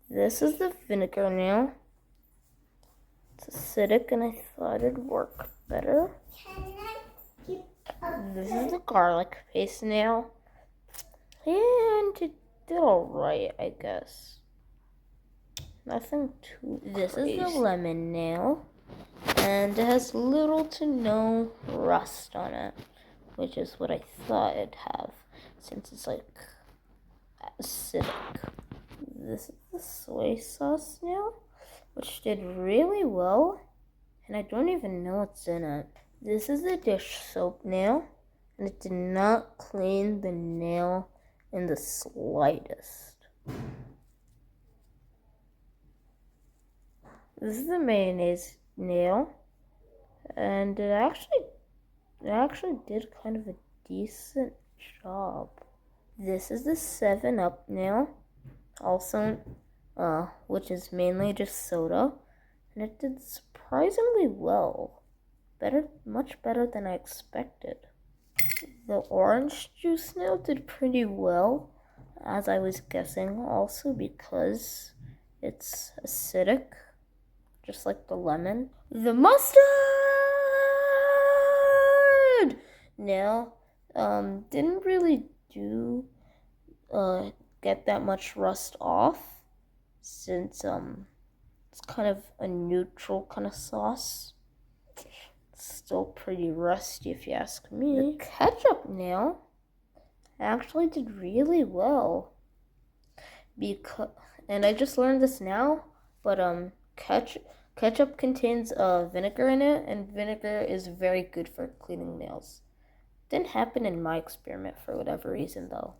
This is the vinegar nail. It's acidic and I thought it'd work better. This is the garlic paste nail. And it did alright, I guess. Nothing too This crazy. Is the lemon nail. And it has little to no rust on it, which is what I thought it'd have, since it's like acidic. This is the soy sauce nail, which did really well, and I don't even know what's in it. This is the dish soap nail, and it did not clean the nail in the slightest. This is the mayonnaise nail, and it actually did kind of a decent job. This is the 7-Up nail, also, which is mainly just soda, and it did surprisingly well. Much better than I expected. The orange juice nail did pretty well, as I was guessing, also because it's acidic, just like the lemon. The mustard nail didn't really get that much rust off, since it's kind of a neutral kind of sauce. It's still pretty rusty if you ask me. The ketchup nail actually did really well, and I just learned this now, but ketchup contains vinegar in it, and vinegar is very good for cleaning nails. Didn't happen in my experiment for whatever reason though.